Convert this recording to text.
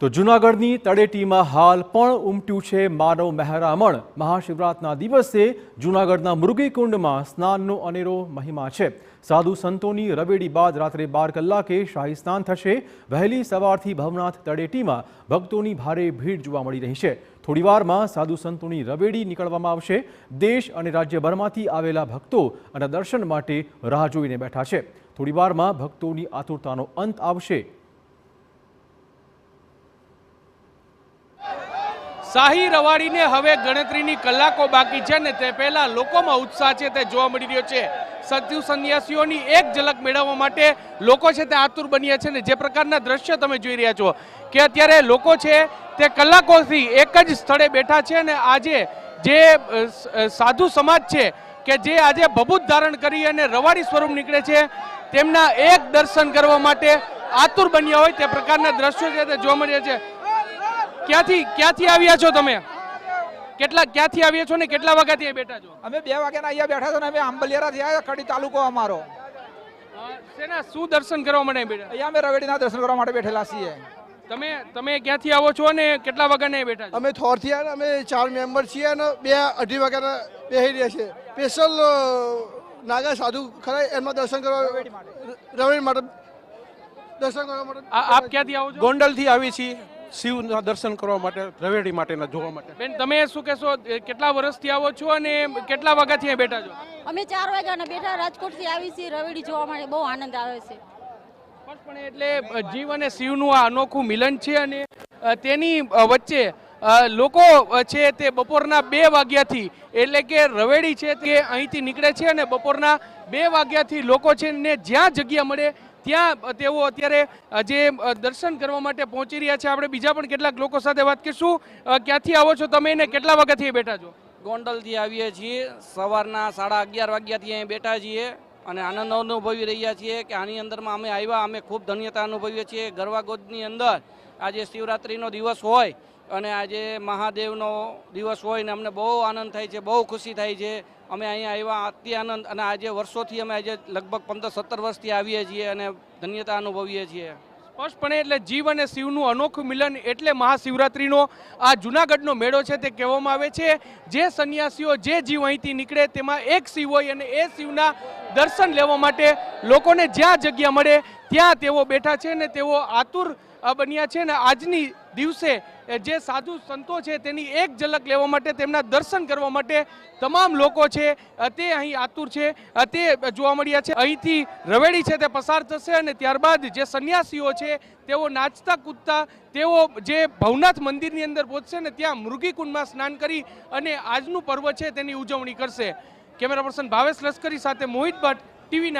તો જૂનાગઢની તળેટીમાં હાલ પણ ઉમટ્યું છે માનવ મહેરામણ। મહાશિવરાત્રિના દિવસે જૂનાગઢના મૃગીકુંડમાં સ્નાનનો અનેરો મહિમા છે। સાધુ સંતોની રવેડી બાદ રાત્રે 12 કલાકે શાહી સ્નાન થશે। વહેલી સવારથી ભવનાથ તળેટીમાં ભક્તોની ભારે ભીડ જોવા મળી રહી છે। થોડીવારમાં સાધુ સંતોની રવેડી નીકળવામાં આવશે। દેશ અને રાજ્યભરમાંથી આવેલા ભક્તો અને દર્શન માટે રાહ જોઈને બેઠા છે। થોડીવારમાં ભક્તોની આતુરતાનો અંત આવશે। શાહી રવાડીને હવે ગણતરીની કલાકો બાકી છે ને તે પહેલા લોકોમાં ઉત્સાહ છે તે જોવા મળી રહ્યો છે। સાધુ સંન્યાસીઓની એક ઝલક મેળવવા માટે લોકો છે તે આતુર બન્યા છે ને જે પ્રકારના દ્રશ્ય તમે જોઈ રહ્યા છો કે અત્યારે લોકો છે તે કલાકોથી એક જ સ્થળે બેઠા છે ને આજે જે સાધુ સમાજ છે કે જે આજે ભભૂત ધારણ કરી અને રવાડી સ્વરૂપ નીકળે છે તેમના એક દર્શન કરવા માટે આતુર બન્યા હોય તે પ્રકારના દ્રશ્યો છે તે જોવા મળી રહ્યા છે। ક્યાંથી આવ્યા છો તમે? ક્યાંથી આવ્યા છો ને કેટલા વાગ્યાથી બેઠા છો? અમે 2 વાગ્યાના અહીંયા બેઠા છો ને અમે આંબલિયારાથી આવ્યા, કડી તાલુકો અમારો। શેના શું દર્શન કરવા માટે બેઠા? અહીંયા અમે રવેડીના દર્શન કરવા માટે બેઠેલા છીએ। તમે ક્યાંથી આવો છો અને કેટલા વાગ્યાના બેઠા છો? અમે થોરથી આવ્યા, અમે 4 મેમ્બર છીએ અને 2-2:30 વાગ્યાના બેસી રહ્યા છે। સ્પેશિયલ નાગા સાધુ ખરા એમાં દર્શન કરવા રવેડી માટે દર્શન કરવા માટે। આપ ક્યાંથી આવો છો? ગોંડલથી આવી છીએ શિવના દર્શન કરવા માટે, રવેડી માટેના જોવા માટે। બેન તમે શું કહેશો, કેટલા વર્ષથી આવો છો અને કેટલા વાગ્યાથી અહીં બેઠા છો? અમે 4 વાગ્યાના બેઠા રાજકોટથી આવી છીએ રવેડી જોવા માટે, બહુ આનંદ આવે છે। પણ એટલે જીવ અને શિવનું આ અનોખું મિલન છે અને તેની વચ્ચે લોકો છે તે બપોરના 2 વાગ્યાથી એટલે કે રવેડી છે તે અહીંથી નીકળે છે અને બપોરના 2 વાગ્યાથી લોકો છે ને જ્યાં જગ્યા મળે ત્યાં તેઓ અત્યારે જે દર્શન કરવા માટે પહોંચી રહ્યા છે। આપણે બીજા પણ કેટલાક લોકો સાથે વાત કરીશું। ક્યાંથી આવો છો તમે ને કેટલા વાગ્યાથી બેઠા છો? ગોંડલથી આવીએ છીએ, સવારના 11:30 વાગ્યાથી અહીં બેઠા છીએ અને આનંદ અનુભવી રહ્યા છીએ કે આની અંદરમાં અમે આવ્યા, અમે ખૂબ ધન્યતા અનુભવીએ છીએ। ગરવાગોદની અંદર આજે શિવરાત્રિનો દિવસ હોય અને આજે મહાદેવનો દિવસ હોય ને અમને બહુ આનંદ થાય છે, બહુ ખુશી થાય છે। અમે અહીંયા આવ્યા અતિ આનંદ અને આજે વર્ષોથી અમે આજે લગભગ 15-17 વર્ષથી આવીએ છીએ અને ધન્યતા અનુભવીએ છીએ। સ્પષ્ટપણે એટલે જીવ અને શિવનું અનોખું મિલન એટલે મહાશિવરાત્રિનો આ જૂનાગઢનો મેળો છે તે કહેવામાં આવે છે। જે સંન્યાસીઓ જે જીવ અહીંથી નીકળે તેમાં એક શિવ હોય અને એ શિવના દર્શન લેવા માટે લોકોને જ્યાં જગ્યા મળે ત્યાં તેઓ બેઠા છે ને તેઓ આતુર બન્યા છે ને આજની દિવસે જે સાધુ સંતો છે તેની એક ઝલક લેવા માટે, તેમના દર્શન કરવા માટે તમામ લોકો છે તે અહીં આતુર છે તે જોવા મળ્યા છે। અહીંથી રવેડી છે તે પસાર થશે અને ત્યારબાદ જે સંન્યાસીઓ છે તેઓ નાચતા કૂદતા તેઓ જે ભવનાથ મંદિરની અંદર પહોંચશે ને ત્યાં મૃગીકુંડમાં સ્નાન કરી અને આજનું પર્વ છે તેની ઉજવણી કરશે। કેમેરા પર્સન ભાવેશ લશ્કરી સાથે મોહિત ભટ્ટ, TV9।